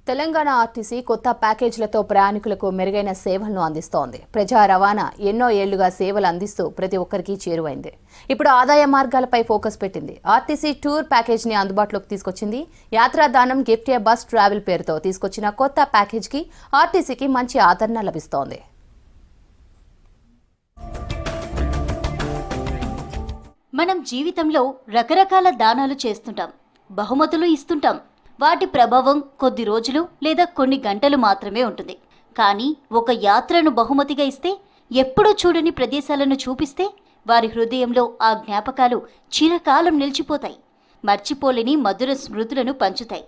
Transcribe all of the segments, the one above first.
Telangana RTC కొత్త ప్యాకేజీలతో ప్రయాణికులకు మెరుగైన సేవలను అందిస్తోంది. ప్రజా రవాణా ఎన్నో ఏళ్లుగా సేవలు అందిస్తూ ప్రతి ఒక్కరికి చేరువైంది. ఇప్పుడు ఆదాయ మార్గాలపై ఫోకస్ పెట్టింది. ఆర్టీసీ టూర్ ప్యాకేజీని అందుబాటులోకి తీసుకొచ్చింది. యాత్రాదానం గిఫ్ట్ ఏ బస్ ట్రావెల్ పేరుతో తీసుకొచ్చిన కొత్త ప్యాకేజీకి ఆర్టీసీకి మంచి ఆదరణ లభిస్తోంది. మనం జీవితంలో రకరకాల దానాలు చేస్తుంటాం, బహుమతులు ఇస్తుంటాం. వాటి ప్రభావం కొద్ది రోజులు లేదా కొన్ని గంటలు మాత్రమే ఉంటుంది. కానీ ఒక యాత్రను బహుమతిగా ఇస్తే, ఎప్పుడూ చూడని ప్రదేశాలను చూపిస్తే వారి హృదయంలో ఆ జ్ఞాపకాలు చిరకాలం నిలిచిపోతాయి, మర్చిపోలేని మధుర స్మృతులను పంచుతాయి.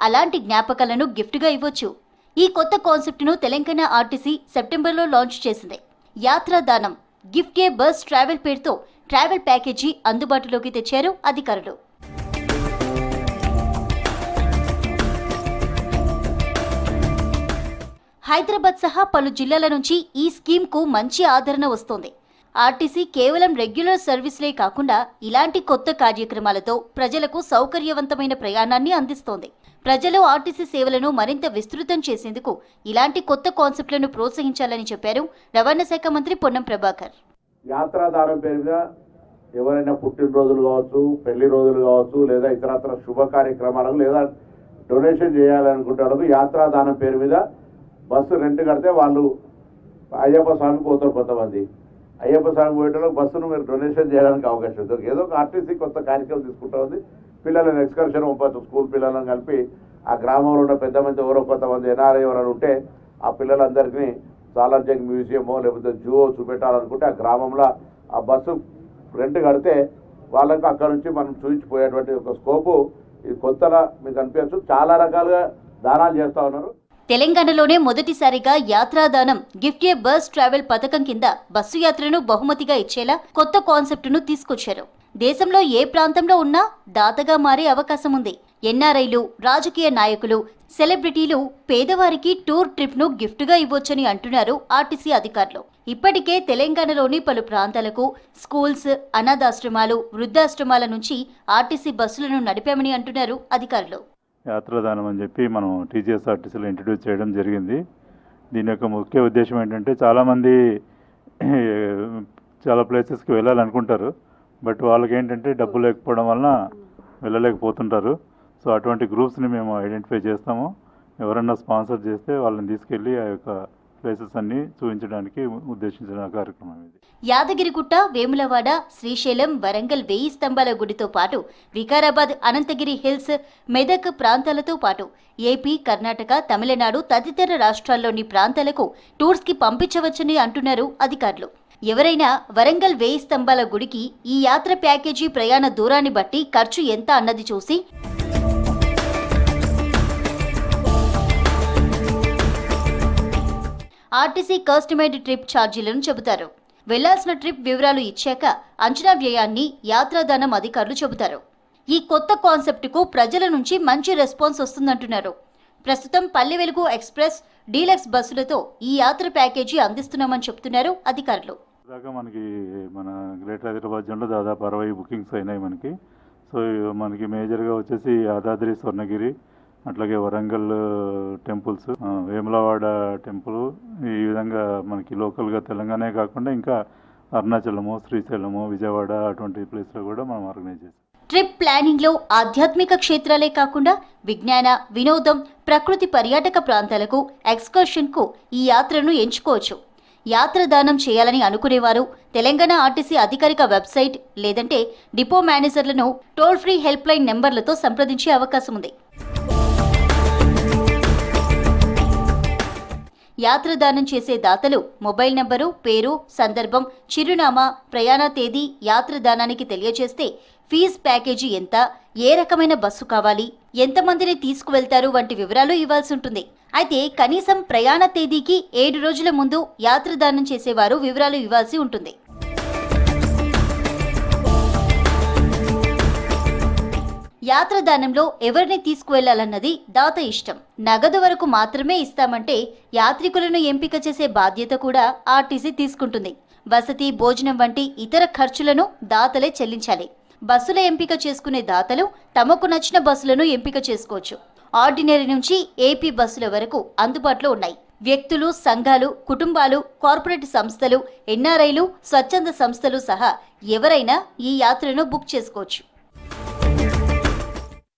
అలాంటి జ్ఞాపకాలను గిఫ్ట్గా ఇవ్వచ్చు. ఈ కొత్త కాన్సెప్ట్ను తెలంగాణ ఆర్టీసీ సెప్టెంబర్లో లాంచ్ చేసింది. యాత్రాదానం గిఫ్ట్ ఏ బస్ ట్రావెల్ పేరుతో ట్రావెల్ ప్యాకేజీ అందుబాటులోకి తెచ్చారు అధికారులు. హైదరాబాద్ సహా పలు జిల్లాల నుంచి ఈ స్కీమ్కు మంచి ఆదరణ వస్తోంది. ఆర్టీసీ కేవలం రెగ్యులర్ సర్వీసులే కాకుండా ఇలాంటి కొత్త కార్యక్రమాలతో ప్రజలకు సౌకర్యవంతమైన ప్రయాణాన్ని అందిస్తోంది. ప్రజలు ఆర్టీసీ సేవలను మరింత విస్తృతం చేసేందుకు ఇలాంటి కొత్త కాన్సెప్ట్లను ప్రోత్సహించాలని చెప్పారు రవాణా శాఖ మంత్రి పొన్నం ప్రభాకర్. యాత్రాదానం పేరు మీద ఎవరైనా పుట్టినరోజులు కావచ్చు, పెళ్లి రోజులు కావచ్చు, లేదా ఇతరత్ర శుభ కార్యక్రమాలకు లేదా డొనేషన్ చేయాలనుకుంటే యాత్రాదానం పేరు మీద బస్సు రెంట్ కడితే వాళ్ళు అయ్యప్ప స్వామికి పోతారు. కొంతమంది అయ్యప్ప స్వామి పోయేటప్పుడు బస్సును మీరు డొనేషన్ చేయడానికి అవకాశం ఉంటుంది. ఏదో ఒక ఆర్టీసీ కొత్త కార్యక్రమం తీసుకుంటా ఉంది. పిల్లలను ఎక్స్కర్షన్ పంపచ్చు. స్కూల్ పిల్లలను కలిపి ఆ గ్రామంలో ఉన్న పెద్ద మంది ఎవరో కొంతమంది ఎన్ఆర్ఐ ఎవరైనా ఉంటే ఆ పిల్లలందరికీ సాలార్జంగ్ మ్యూజియమో లేకపోతే జూ చూపెట్టాలనుకుంటే ఆ గ్రామంలో ఆ బస్సు రెంట్ కడితే వాళ్ళకు అక్కడ నుంచి మనం చూపించిపోయేటువంటి ఒక స్కోపు ఇది కొత్తగా మీకు అనిపించచ్చు. చాలా రకాలుగా దానాలు చేస్తూ ఉన్నారు. తెలంగాణలోనే మొదటిసారిగా యాత్రాదానం గిఫ్ట్ ఏ బస్ ట్రావెల్ పథకం కింద బస్సు యాత్రను బహుమతిగా ఇచ్చేలా కొత్త కాన్సెప్ట్ను తీసుకొచ్చారు. దేశంలో ఏ ప్రాంతంలో ఉన్నా దాతగా మారే అవకాశం ఉంది. ఎన్ఆర్ఐలు, రాజకీయ నాయకులు, సెలబ్రిటీలు పేదవారికి టూర్ ట్రిప్ను గిఫ్ట్గా ఇవ్వొచ్చని అంటున్నారు ఆర్టీసీ అధికారులు. ఇప్పటికే తెలంగాణలోని పలు ప్రాంతాలకు స్కూల్స్, అనాథాశ్రమాలు, వృద్ధాశ్రమాల నుంచి ఆర్టీసీ బస్సులను నడిపామని అంటున్నారు అధికారులు. యాత్రాదానం అని చెప్పి మనం టీజీఎస్ఆర్టీసీలో ఇంట్రడ్యూస్ చేయడం జరిగింది. దీని యొక్క ముఖ్య ఉద్దేశం ఏంటంటే చాలామంది చాలా ప్లేసెస్కి వెళ్ళాలనుకుంటారు. బట్ వాళ్ళకి ఏంటంటే డబ్బు లేకపోవడం వలన వెళ్ళలేకపోతుంటారు. సో అటువంటి గ్రూప్స్ని మేము ఐడెంటిఫై చేస్తాము. ఎవరన్నా స్పాన్సర్ చేస్తే వాళ్ళని తీసుకెళ్ళి ఆ యొక్క ప్లేసెస్ అన్ని చూపించడానికి ఉద్దేశించిన కార్యక్రమం ఇది. యాదగిరిగుట్ట, వేములవాడ, శ్రీశైలం, వరంగల్ 1000 స్తంభాల గుడితో పాటు వికారాబాద్, అనంతగిరి హిల్స్, మెదక్ ప్రాంతాలతో పాటు ఏపీ, కర్ణాటక, తమిళనాడు తదితర రాష్ట్రాల్లోని ప్రాంతాలకు టూర్స్కి పంపించవచ్చని అంటున్నారు అధికారులు. ఎవరైనా వరంగల్ 1000 స్తంభాల గుడికి ఈ యాత్ర ప్యాకేజీ ప్రయాణ దూరాన్ని బట్టి ఖర్చు ఎంత అన్నది చూసి ఆర్టీసీ కస్టమైజ్డ్ ట్రిప్ ఛార్జీలను చెబుతారు. వెళ్లాల్సిన ట్రిప్ వివరాలు ఇచ్చాక అంచనా వ్యయాన్ని యాత్రాదానం అధికారులు చెబుతారు. ఈ కొత్త కాన్సెప్ట్కు ప్రజల నుంచి మంచి రెస్పాన్స్ వస్తుందంటున్నారు. ప్రస్తుతం పల్లె వెలుగు ఎక్స్ప్రెస్, డీలక్స్ బస్సులతో ఈ యాత్ర ప్యాకేజీ అందిస్తున్నామని చెప్తున్నారు అధికారులు. మనకి మన గ్రేటర్ హైదరాబాద్ జోన్లో దాదాపు 60 బుకింగ్స్ అయినాయి మనకి. సో మనకి మేజర్గా వచ్చేసి యాదాద్రి, స్వర్ణగిరి, అట్లాగే వరంగల్ టెంపుల్స్, వేములవాడ టెంపుల్, ఈ విధంగా మనకి లోకల్గా తెలంగాణే కాకుండా ఇంకా అరుణాచలము, శ్రీశైలము, విజయవాడ అటువంటి ప్లేస్లో కూడా మనం ఆర్గనైజ్ చేస్తాం. ట్రిప్ ప్లానింగ్లో ఆధ్యాత్మిక క్షేత్రాలే కాకుండా విజ్ఞాన, వినోదం, ప్రకృతి పర్యాటక ప్రాంతాలకు, ఎక్స్కర్షన్కు ఈ యాత్రను ఎంచుకోవచ్చు. యాత్రదానం చేయాలని అనుకునేవారు తెలంగాణ ఆర్టీసీ అధికారిక వెబ్సైట్ లేదంటే డిపో మేనేజర్లను టోల్ ఫ్రీ హెల్ప్ లైన్ నెంబర్లతో సంప్రదించే అవకాశం ఉంది. యాత్రదానం చేసే దాతలు మొబైల్ నంబరు, పేరు, సందర్భం, చిరునామా, ప్రయాణ తేదీ, యాత్రదానానికి తెలియజేస్తే ఫీజు, ప్యాకేజీ ఎంత, ఏ రకమైన బస్సు కావాలి, ఎంతమందిని తీసుకువెళ్తారు వంటి వివరాలు ఇవ్వాల్సి ఉంటుంది. అయితే కనీసం ప్రయాణ తేదీకి 7 రోజుల ముందు యాత్రదానం చేసేవారు వివరాలు ఇవ్వాల్సి ఉంటుంది. యాత్రదానంలో ఎవరిని తీసుకువెళ్లాలన్నది దాత ఇష్టం. నగదు వరకు మాత్రమే ఇస్తామంటే యాత్రికులను ఎంపిక చేసే బాధ్యత కూడా ఆర్టీసీ తీసుకుంటుంది. వసతి, భోజనం వంటి ఇతర ఖర్చులను దాతలే చెల్లించాలి. బస్సుల ఎంపిక చేసుకునే దాతలు తమకు నచ్చిన బస్సులను ఎంపిక చేసుకోవచ్చు. ఆర్డినరీ నుంచి ఏపీ బస్సుల వరకు అందుబాటులో ఉన్నాయి. వ్యక్తులు, సంఘాలు, కుటుంబాలు, కార్పొరేట్ సంస్థలు, ఎన్ఆర్ఐలు, స్వచ్ఛంద సంస్థలు సహా ఎవరైనా ఈ యాత్రను బుక్ చేసుకోవచ్చు.